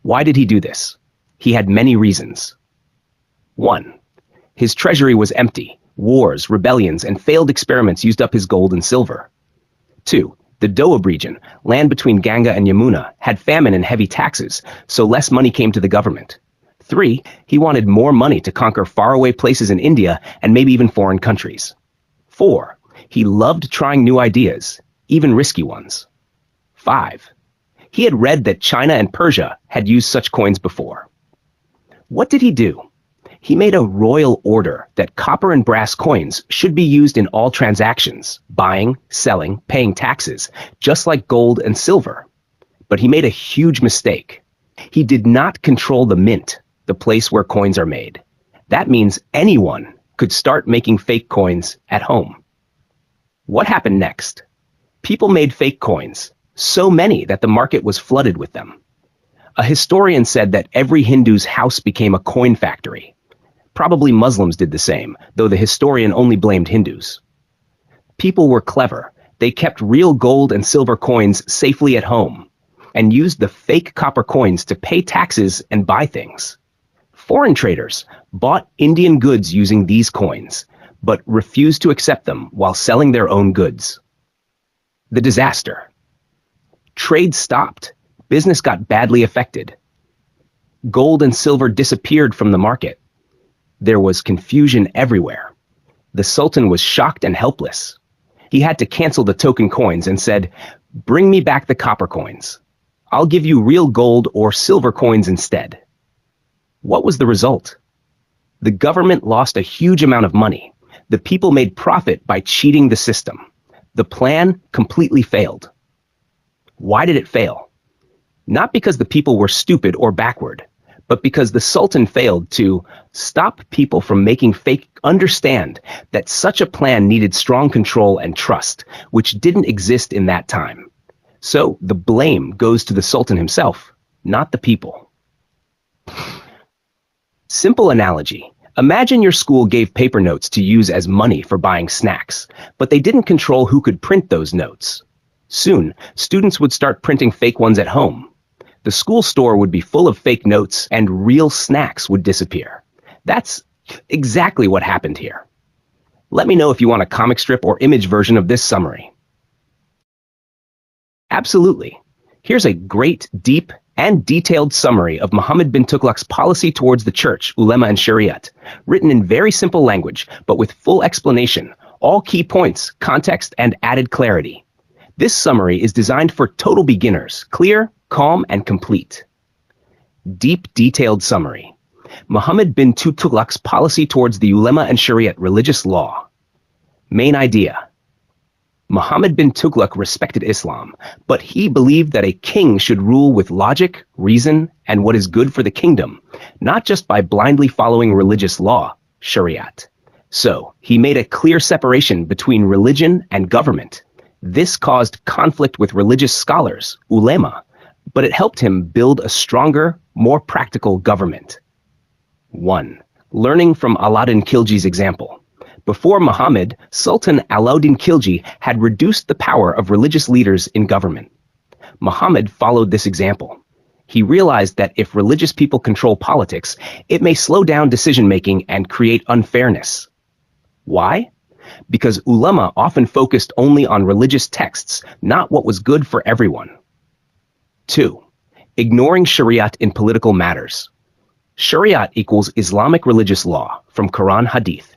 Why did he do this? He had many reasons. 1. His treasury was empty. Wars, rebellions, and failed experiments used up his gold and silver. 2. The Doab region, land between Ganga and Yamuna, had famine and heavy taxes, so less money came to the government. 3. He wanted more money to conquer faraway places in India and maybe even foreign countries. 4. He loved trying new ideas, even risky ones. 5. He had read that China and Persia had used such coins before. What did he do? He made a royal order that copper and brass coins should be used in all transactions, buying, selling, paying taxes, just like gold and silver. But he made a huge mistake. He did not control the mint, the place where coins are made. That means anyone could start making fake coins at home. What happened next? People made fake coins, so many that the market was flooded with them. A historian said that every Hindu's house became a coin factory. Probably Muslims did the same, though the historian only blamed Hindus. People were clever. They kept real gold and silver coins safely at home and used the fake copper coins to pay taxes and buy things. Foreign traders bought Indian goods using these coins, but refused to accept them while selling their own goods. The disaster. Trade stopped. Business got badly affected. Gold and silver disappeared from the market. There was confusion everywhere. The Sultan was shocked and helpless. He had to cancel the token coins and said, "Bring me back the copper coins. I'll give you real gold or silver coins instead." What was the result? The government lost a huge amount of money. The people made profit by cheating the system. The plan completely failed. Why did it fail? Not because the people were stupid or backward, but because the Sultan failed to stop people from making fake, understand that such a plan needed strong control and trust, which didn't exist in that time. So the blame goes to the Sultan himself, not the people. Simple analogy. Imagine your school gave paper notes to use as money for buying snacks, but they didn't control who could print those notes. Soon, students would start printing fake ones at home. The school store would be full of fake notes and real snacks would disappear. That's exactly what happened here. Let me know if you want a comic strip or image version of this summary. Absolutely. Here's a great, deep, and detailed summary of Mohammed bin Tughlaq's policy towards the church, ulema, and shariat, written in very simple language, but with full explanation, all key points, context, and added clarity. This summary is designed for total beginners, clear, calm, and complete. Deep, detailed summary. Mohammed bin Tughlaq's policy towards the ulema and shariat religious law. Main idea. Mohammed bin Tughlaq respected Islam, but he believed that a king should rule with logic, reason, and what is good for the kingdom, not just by blindly following religious law, shariat. So, he made a clear separation between religion and government. This caused conflict with religious scholars, ulema, but it helped him build a stronger, more practical government. 1. Learning from Alauddin Khilji's example. Before Muhammad, Sultan Alauddin Khilji had reduced the power of religious leaders in government. Muhammad followed this example. He realized that if religious people control politics, it may slow down decision-making and create unfairness. Why? Because ulama often focused only on religious texts, not what was good for everyone. 2. Ignoring Shariat in political matters. Shariat equals Islamic religious law from Quran Hadith.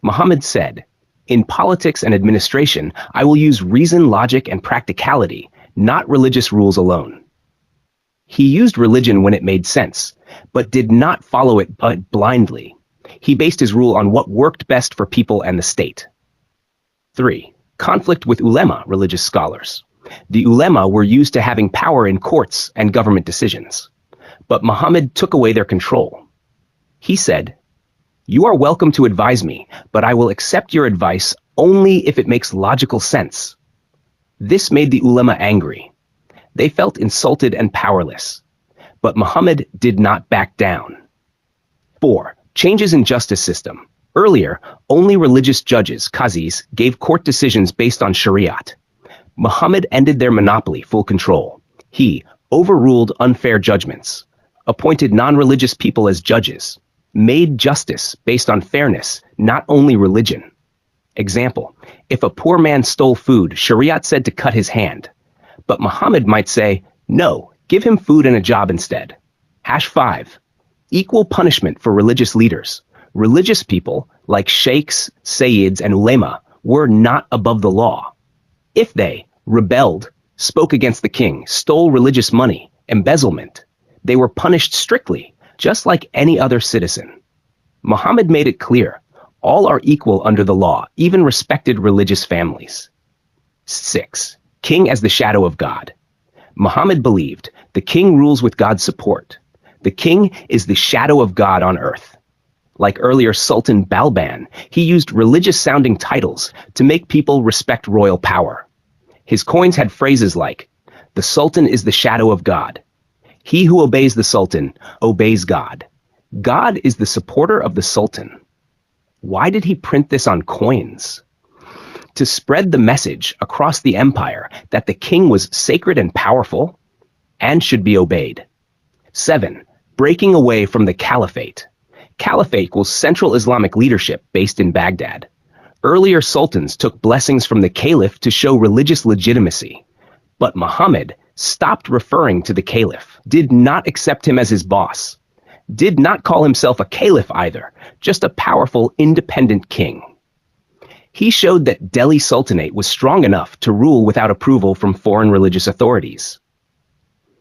Muhammad said, "In politics and administration, I will use reason, logic, and practicality, not religious rules alone." He used religion when it made sense, but did not follow it blindly. He based his rule on what worked best for people and the state. 3. Conflict with ulema, religious scholars. The ulema were used to having power in courts and government decisions. But Muhammad took away their control. He said, "You are welcome to advise me, but I will accept your advice only if it makes logical sense." This made the ulema angry. They felt insulted and powerless. But Muhammad did not back down. 4. Changes in justice system. Earlier, only religious judges, qazis, gave court decisions based on Shariat. Muhammad ended their monopoly, full control. He overruled unfair judgments, appointed non-religious people as judges, made justice based on fairness, not only religion. Example, if a poor man stole food, Shariat said to cut his hand. But Muhammad might say, no, give him food and a job instead. 5. Equal punishment for religious leaders. Religious people, like sheikhs, sayyids, and ulema, were not above the law. If they rebelled, spoke against the king, stole religious money, embezzlement, they were punished strictly, just like any other citizen. Muhammad made it clear, all are equal under the law, even respected religious families. 6. King as the shadow of God. Muhammad believed the king rules with God's support. The king is the shadow of God on earth. Like earlier Sultan Balban, he used religious-sounding titles to make people respect royal power. His coins had phrases like, "The Sultan is the shadow of God. He who obeys the Sultan obeys God. God is the supporter of the Sultan." Why did he print this on coins? To spread the message across the empire that the king was sacred and powerful and should be obeyed. 7. Breaking away from the caliphate. Caliphate equals central Islamic leadership based in Baghdad. Earlier sultans took blessings from the caliph to show religious legitimacy. But Muhammad stopped referring to the caliph, did not accept him as his boss, did not call himself a caliph either, just a powerful, independent king. He showed that Delhi Sultanate was strong enough to rule without approval from foreign religious authorities.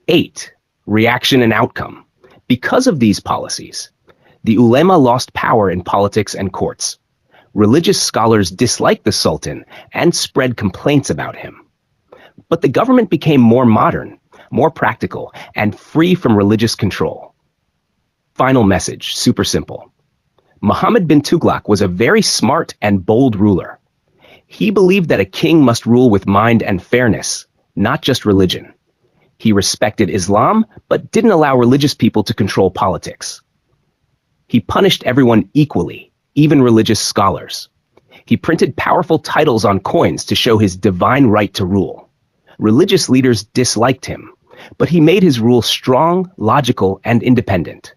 8. Reaction and outcome. Because of these policies, the ulema lost power in politics and courts. Religious scholars disliked the Sultan and spread complaints about him. But the government became more modern, more practical, and free from religious control. Final message, super simple. Mohammed bin Tughlaq was a very smart and bold ruler. He believed that a king must rule with mind and fairness, not just religion. He respected Islam, but didn't allow religious people to control politics. He punished everyone equally, even religious scholars. He printed powerful titles on coins to show his divine right to rule. Religious leaders disliked him, but he made his rule strong, logical, and independent.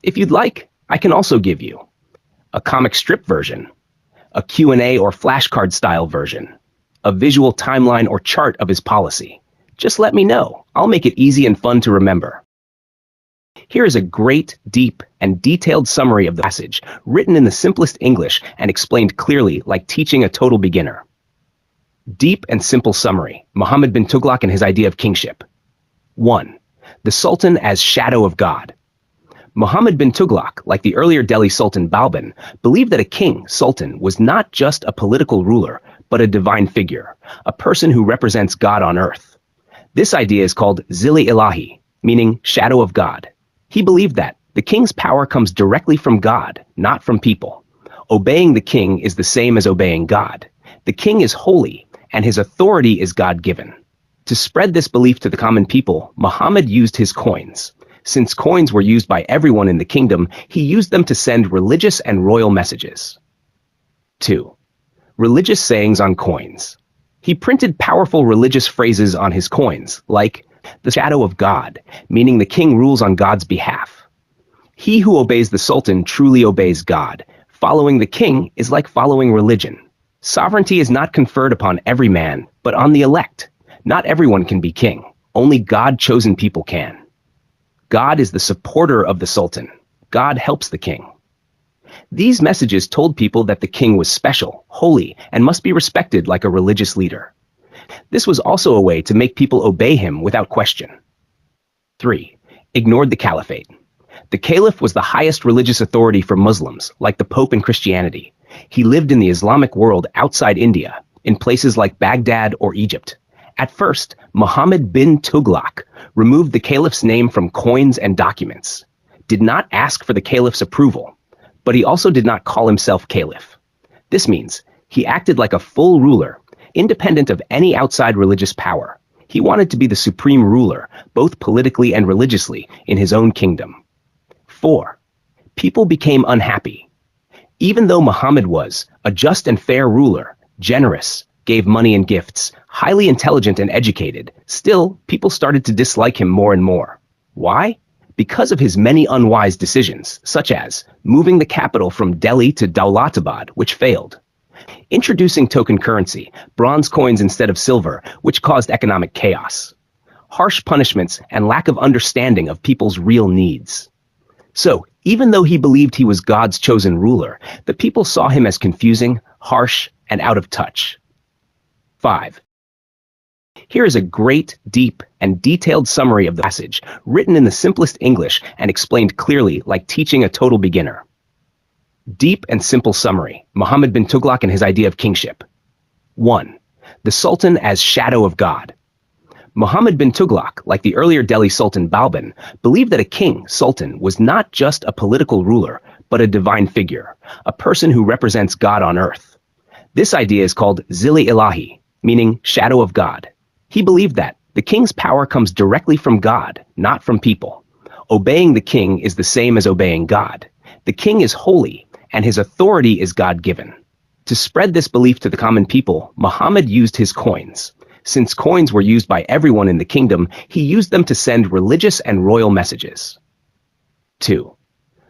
If you'd like, I can also give you a comic strip version, a Q&A or flashcard style version, a visual timeline or chart of his policy. Just let me know. I'll make it easy and fun to remember. Here is a great, deep, and detailed summary of the passage, written in the simplest English and explained clearly like teaching a total beginner. Deep and simple summary, Mohammed bin Tughlaq and his idea of kingship. 1. The Sultan as shadow of God. Mohammed bin Tughlaq, like the earlier Delhi Sultan Balban, believed that a king, sultan, was not just a political ruler, but a divine figure, a person who represents God on earth. This idea is called Zilli Ilahi, meaning shadow of God. He believed that the king's power comes directly from God, not from people. Obeying the king is the same as obeying God. The king is holy, and his authority is God-given. To spread this belief to the common people, Muhammad used his coins. Since coins were used by everyone in the kingdom, he used them to send religious and royal messages. 2. Religious sayings on coins. He printed powerful religious phrases on his coins, like, the shadow of God, meaning the king rules on God's behalf. He who obeys the Sultan truly obeys God. Following the king is like following religion. Sovereignty is not conferred upon every man, but on the elect. Not everyone can be king. Only God-chosen people can. God is the supporter of the Sultan. God helps the king. These messages told people that the king was special, holy, and must be respected like a religious leader. This was also a way to make people obey him without question. 3. Ignored the caliphate. The caliph was the highest religious authority for Muslims, like the Pope in Christianity. He lived in the Islamic world outside India, in places like Baghdad or Egypt. At first, Mohammed bin Tughlaq removed the caliph's name from coins and documents, did not ask for the caliph's approval, but he also did not call himself caliph. This means he acted like a full ruler, independent of any outside religious power. He wanted to be the supreme ruler, both politically and religiously, in his own kingdom. 4. People became unhappy. Even though Muhammad was a just and fair ruler, generous, gave money and gifts, highly intelligent and educated, still, people started to dislike him more and more. Why? Because of his many unwise decisions, such as moving the capital from Delhi to Dawlatabad, which failed, introducing token currency, bronze coins instead of silver, which caused economic chaos, harsh punishments, and lack of understanding of people's real needs. So, even though he believed he was God's chosen ruler, the people saw him as confusing, harsh, and out of touch. 5. Here is a great, deep, and detailed summary of the passage, written in the simplest English and explained clearly like teaching a total beginner. Deep and simple summary, Mohammed bin Tughlaq and his idea of kingship. 1. The Sultan as shadow of God. Mohammed bin Tughlaq, like the earlier Delhi Sultan Balban, believed that a king, sultan, was not just a political ruler, but a divine figure, a person who represents God on earth. This idea is called Zilli Ilahi, meaning shadow of God. He believed that the king's power comes directly from God, not from people. Obeying the king is the same as obeying God. The king is holy, and his authority is God-given. To spread this belief to the common people, Muhammad used his coins. Since coins were used by everyone in the kingdom, he used them to send religious and royal messages. 2.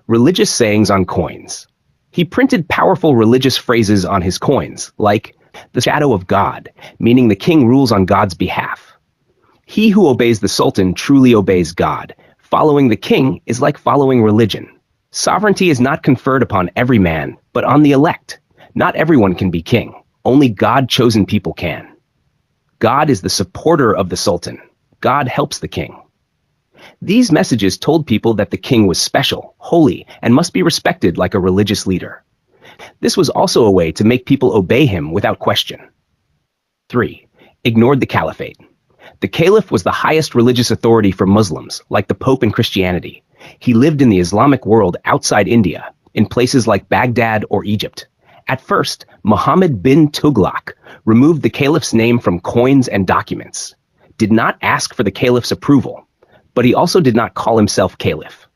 Religious sayings on coins. He printed powerful religious phrases on his coins, like, the shadow of God, meaning the king rules on God's behalf. He who obeys the Sultan truly obeys God. Following the king is like following religion. Sovereignty is not conferred upon every man, but on the elect. Not everyone can be king. Only God-chosen people can. God is the supporter of the Sultan. God helps the king. These messages told people that the king was special, holy, and must be respected like a religious leader. This was also a way to make people obey him without question. 3. Ignored the caliphate. The caliph was the highest religious authority for Muslims, like the Pope in Christianity. He lived in the Islamic world outside India, in places like Baghdad or Egypt. At first, Mohammed bin Tughlaq removed the caliph's name from coins and documents, did not ask for the caliph's approval, but he also did not call himself caliph.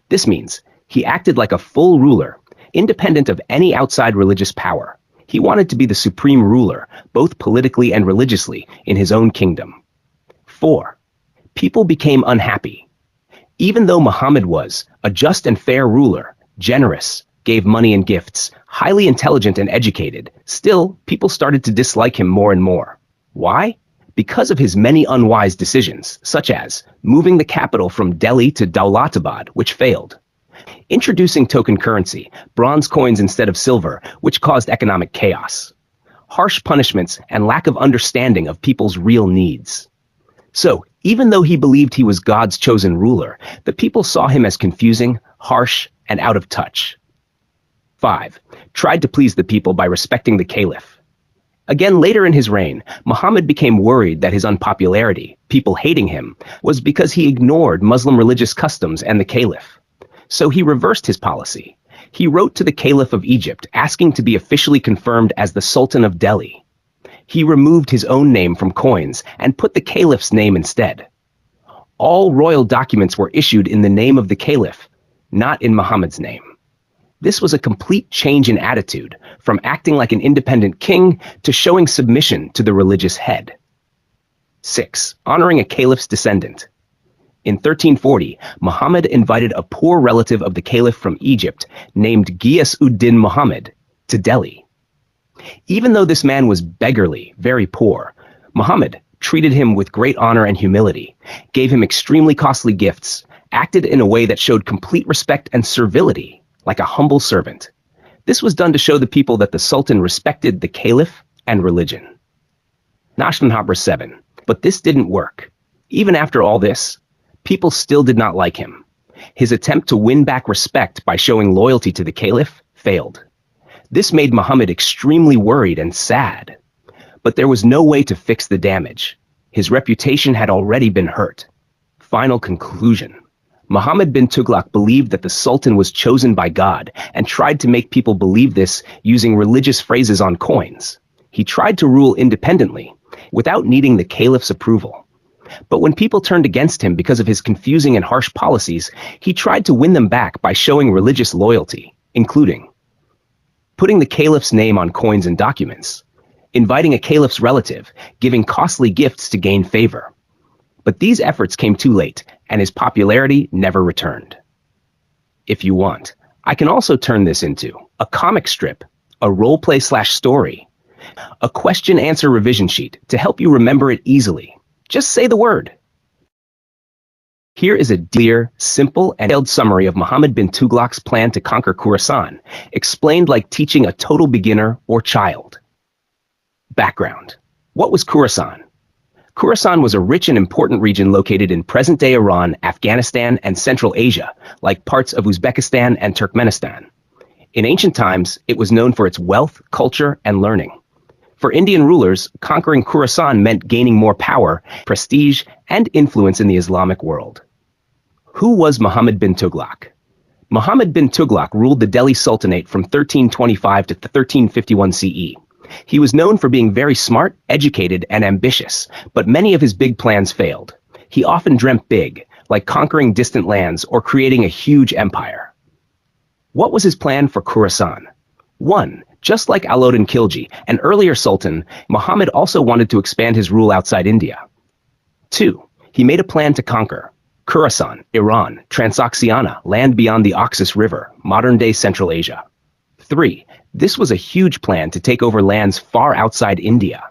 This means he acted like a full ruler, independent of any outside religious power. He wanted to be the supreme ruler, both politically and religiously, in his own kingdom. 4. People became unhappy. Even though Muhammad was a just and fair ruler, generous, gave money and gifts, highly intelligent and educated, still, people started to dislike him more and more. Why? Because of his many unwise decisions, such as moving the capital from Delhi to Dawlatabad, which failed, introducing token currency, bronze coins instead of silver, which caused economic chaos, harsh punishments, and lack of understanding of people's real needs. So, even though he believed he was God's chosen ruler, the people saw him as confusing, harsh, and out of touch. 5. Tried to please the people by respecting the caliph. Again, later in his reign, Muhammad became worried that his unpopularity, people hating him, was because he ignored Muslim religious customs and the caliph. So he reversed his policy. He wrote to the Caliph of Egypt asking to be officially confirmed as the Sultan of Delhi. He removed his own name from coins and put the Caliph's name instead. All royal documents were issued in the name of the Caliph, not in Muhammad's name. This was a complete change in attitude, from acting like an independent king to showing submission to the religious head. 6. Honoring a caliph's descendant. In 1340, Muhammad invited a poor relative of the caliph from Egypt named Ghiyas-ud-Din Muhammad to Delhi. Even though this man was beggarly, very poor, Muhammad, treated him with great honor and humility, gave him extremely costly gifts, acted in a way that showed complete respect and servility, like a humble servant. This was done to show the people that the Sultan respected the Caliph and religion. Number 7. But this didn't work. Even after all this, people still did not like him. His attempt to win back respect by showing loyalty to the Caliph failed. This made Muhammad extremely worried and sad. But there was no way to fix the damage. His reputation had already been hurt. Final conclusion. Mohammed bin Tughlaq believed that the Sultan was chosen by God and tried to make people believe this using religious phrases on coins. He tried to rule independently, without needing the Caliph's approval. But when people turned against him because of his confusing and harsh policies, he tried to win them back by showing religious loyalty, including putting the Caliph's name on coins and documents, inviting a Caliph's relative, giving costly gifts to gain favor. But these efforts came too late, and his popularity never returned. If you want, I can also turn this into a comic strip, a roleplay/story, a question-answer revision sheet to help you remember it easily. Just say the word. Here is a clear, simple, and detailed summary of Mohammed bin Tughlaq's plan to conquer Khorasan, explained like teaching a total beginner or child. Background. What was Khorasan? Khorasan was a rich and important region located in present-day Iran, Afghanistan, and Central Asia, like parts of Uzbekistan and Turkmenistan. In ancient times, it was known for its wealth, culture, and learning. For Indian rulers, conquering Khorasan meant gaining more power, prestige, and influence in the Islamic world. Who was Mohammed bin Tughlaq? Mohammed bin Tughlaq ruled the Delhi Sultanate from 1325 to 1351 CE. He was known for being very smart, educated, and ambitious, but many of his big plans failed. He often dreamt big, like conquering distant lands or creating a huge empire. What was his plan for Khorasan? 1. Just like Alauddin Khilji, an earlier sultan, Muhammad also wanted to expand his rule outside India. 2. He made a plan to conquer Khorasan, Iran, Transoxiana, land beyond the Oxus River, modern-day Central Asia. 3. This was a huge plan to take over lands far outside India.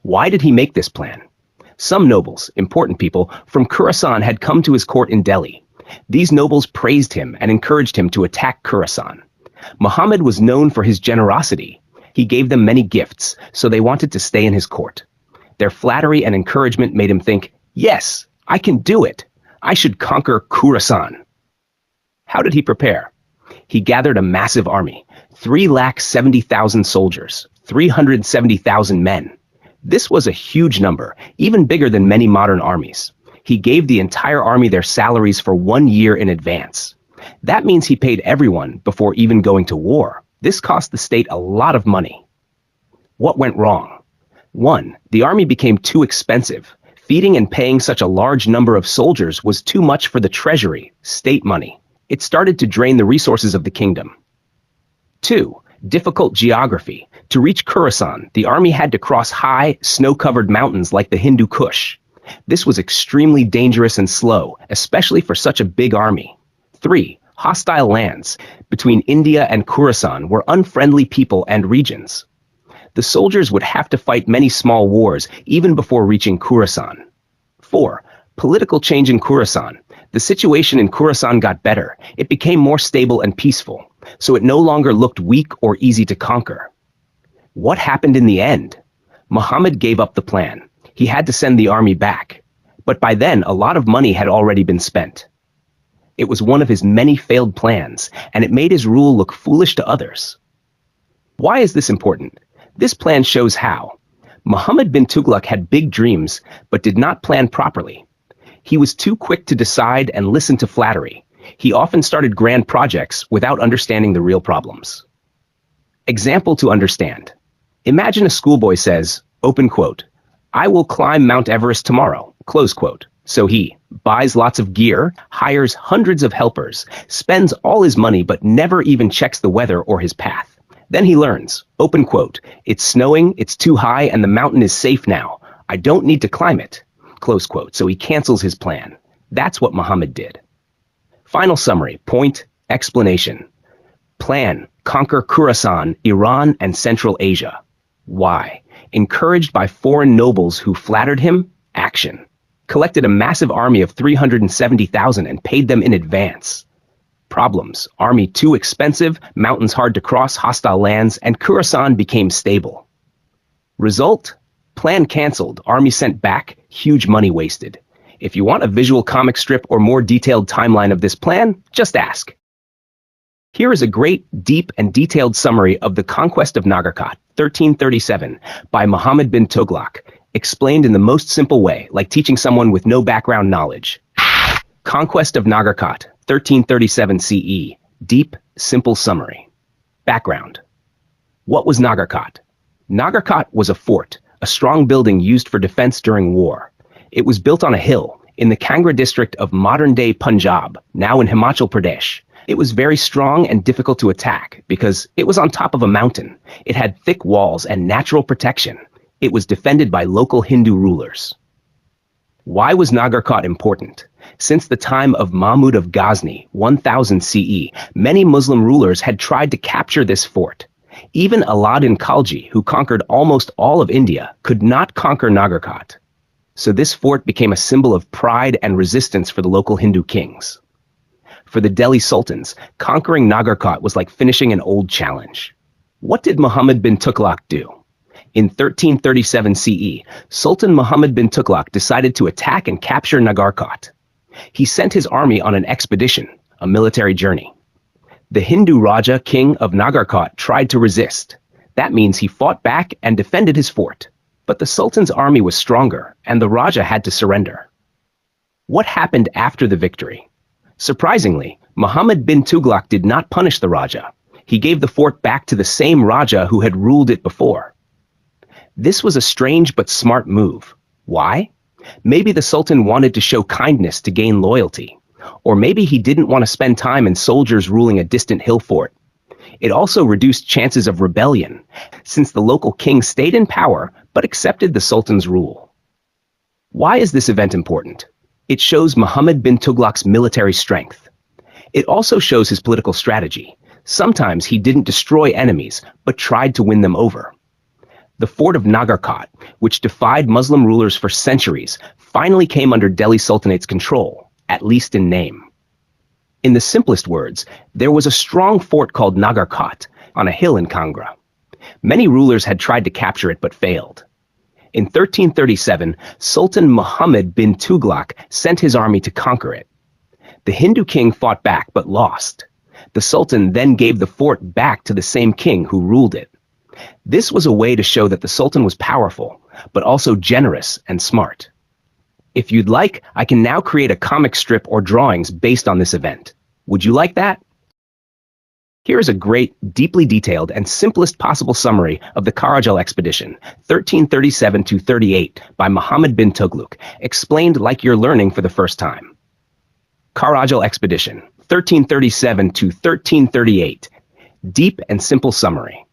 Why did he make this plan? Some nobles, important people, from Khorasan had come to his court in Delhi. These nobles praised him and encouraged him to attack Khorasan. Muhammad was known for his generosity. He gave them many gifts, so they wanted to stay in his court. Their flattery and encouragement made him think, yes, I can do it. I should conquer Khorasan. How did he prepare? He gathered a massive army, 370,000 soldiers, 370,000 men. This was a huge number, even bigger than many modern armies. He gave the entire army their salaries for 1 year in advance. That means he paid everyone before even going to war. This cost the state a lot of money. What went wrong? 1. The army became too expensive. Feeding and paying such a large number of soldiers was too much for the treasury, state money. It started to drain the resources of the kingdom. 2. Difficult geography. To reach Khorasan, the army had to cross high, snow-covered mountains like the Hindu Kush. This was extremely dangerous and slow, especially for such a big army. 3. Hostile lands. Between India and Khorasan were unfriendly people and regions. The soldiers would have to fight many small wars even before reaching Khorasan. 4. Political change in Khorasan. The situation in Khorasan got better. It became more stable and peaceful, so it no longer looked weak or easy to conquer. What happened in the end? Muhammad gave up the plan. He had to send the army back. But by then, a lot of money had already been spent. It was one of his many failed plans, and it made his rule look foolish to others. Why is this important? This plan shows how Mohammed bin Tughlaq had big dreams, but did not plan properly. He was too quick to decide and listen to flattery. He often started grand projects without understanding the real problems. Example to understand. Imagine a schoolboy says, open quote, I will climb Mount Everest tomorrow, close quote. So he buys lots of gear, hires hundreds of helpers, spends all his money but never even checks the weather or his path. Then he learns, open quote, it's snowing, it's too high, and the mountain is safe now. I don't need to climb it, close quote. So he cancels his plan. That's what Muhammad did. Final summary, point, explanation. Plan, conquer Khorasan, Iran, and Central Asia. Why? Encouraged by foreign nobles who flattered him, action. Collected a massive army of 370,000 and paid them in advance. Problems: army too expensive, mountains hard to cross, hostile lands, and Khorasan became stable. Result: plan cancelled, army sent back, huge money wasted. If you want a visual comic strip or more detailed timeline of this plan, just ask. Here is a great, deep, and detailed summary of the Conquest of Nagarkot, 1337, by Mohammad bin Tughlaq, explained in the most simple way, like teaching someone with no background knowledge. Conquest of Nagarkot, 1337 CE. Deep, simple summary. Background. What was Nagarkot? Nagarkot was a fort, a strong building used for defense during war. It was built on a hill, in the Kangra district of modern-day Punjab, now in Himachal Pradesh. It was very strong and difficult to attack because it was on top of a mountain. It had thick walls and natural protection. It was defended by local Hindu rulers. Why was Nagarkot important? Since the time of Mahmud of Ghazni, 1000 CE, many Muslim rulers had tried to capture this fort. Even Alauddin Khalji, who conquered almost all of India, could not conquer Nagarkot. So this fort became a symbol of pride and resistance for the local Hindu kings. For the Delhi sultans, conquering Nagarkot was like finishing an old challenge. What did Mohammed bin Tughlaq do? In 1337 CE, Sultan Mohammed bin Tughlaq decided to attack and capture Nagarkot. He sent his army on an expedition, a military journey. The Hindu Raja, king of Nagarkot, tried to resist. That means he fought back and defended his fort. But the Sultan's army was stronger, and the Raja had to surrender. What happened after the victory? Surprisingly, Mohammed bin Tughlaq did not punish the Raja. He gave the fort back to the same Raja who had ruled it before. This was a strange but smart move. Why? Maybe the Sultan wanted to show kindness to gain loyalty. Or maybe he didn't want to spend time in soldiers ruling a distant hill fort. It also reduced chances of rebellion, since the local king stayed in power but accepted the Sultan's rule. Why is this event important? It shows Mohammed bin Tughlaq's military strength. It also shows his political strategy. Sometimes he didn't destroy enemies, but tried to win them over. The fort of Nagarkot, which defied Muslim rulers for centuries, finally came under Delhi Sultanate's control, at least in name. In the simplest words, there was a strong fort called Nagarkot on a hill in Kangra. Many rulers had tried to capture it but failed. In 1337, Sultan Muhammad bin Tughlaq sent his army to conquer it. The Hindu king fought back but lost. The Sultan then gave the fort back to the same king who ruled it. This was a way to show that the Sultan was powerful, but also generous and smart. If you'd like, I can now create a comic strip or drawings based on this event. Would you like that? Here is a great, deeply detailed, and simplest possible summary of the Karajal expedition, 1337-38, by Mohammed bin Tughlaq, explained like you're learning for the first time. Karajal expedition, 1337-1338. Deep and simple summary.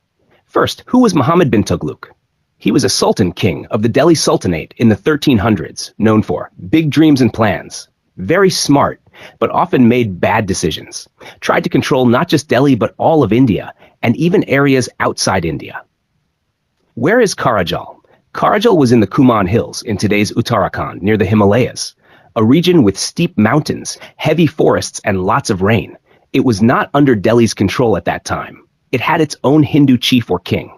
First, who was Mohammed bin Tughlaq? He was a sultan king of the Delhi Sultanate in the 1300s, known for big dreams and plans. Very smart, but often made bad decisions. Tried to control not just Delhi but all of India, and even areas outside India. Where is Karajal? Karajal was in the Kumaon Hills in today's Uttarakhand, near the Himalayas. A region with steep mountains, heavy forests, and lots of rain. It was not under Delhi's control at that time. It had its own Hindu chief or king.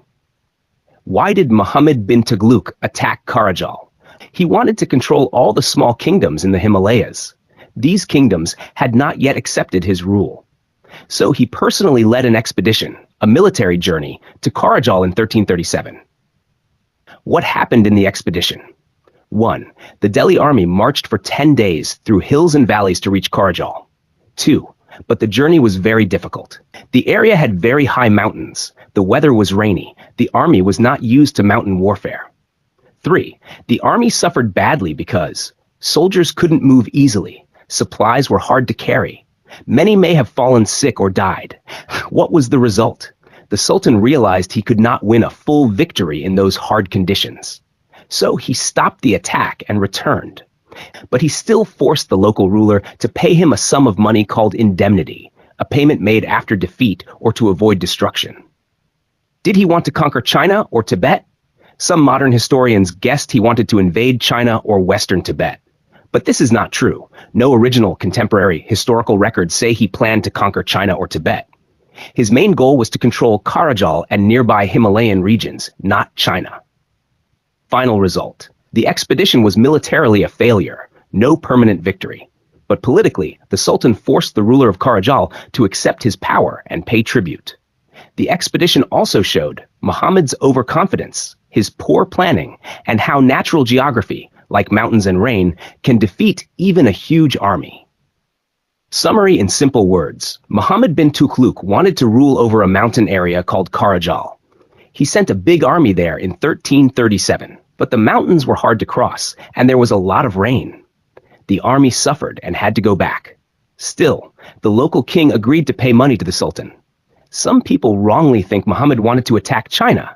Why did Mohammed bin Tughlaq attack Karajal? He wanted to control all the small kingdoms in the Himalayas. These kingdoms had not yet accepted his rule. So he personally led an expedition, a military journey, to Karajal in 1337. What happened in the expedition? 1. The Delhi army marched for 10 days through hills and valleys to reach Karajal. 2. But the journey was very difficult. The area had very high mountains. The weather was rainy. The army was not used to mountain warfare. 3. The army suffered badly because soldiers couldn't move easily. Supplies were hard to carry. Many may have fallen sick or died. What was the result? The Sultan realized he could not win a full victory in those hard conditions. So he stopped the attack and returned. But he still forced the local ruler to pay him a sum of money called indemnity, a payment made after defeat or to avoid destruction. Did he want to conquer China or Tibet? Some modern historians guessed he wanted to invade China or Western Tibet. But this is not true. No original contemporary historical records say he planned to conquer China or Tibet. His main goal was to control Karajal and nearby Himalayan regions, not China. Final result. The expedition was militarily a failure, no permanent victory. But politically, the Sultan forced the ruler of Karajal to accept his power and pay tribute. The expedition also showed Muhammad's overconfidence, his poor planning, and how natural geography, like mountains and rain, can defeat even a huge army. Summary in simple words. Muhammad bin Tughlaq wanted to rule over a mountain area called Karajal. He sent a big army there in 1337, but the mountains were hard to cross, and there was a lot of rain. The army suffered and had to go back. Still, the local king agreed to pay money to the Sultan. Some people wrongly think Muhammad wanted to attack China,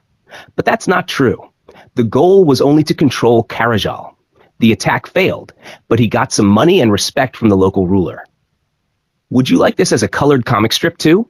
but that's not true. The goal was only to control Karajal. The attack failed, but he got some money and respect from the local ruler. Would you like this as a colored comic strip too?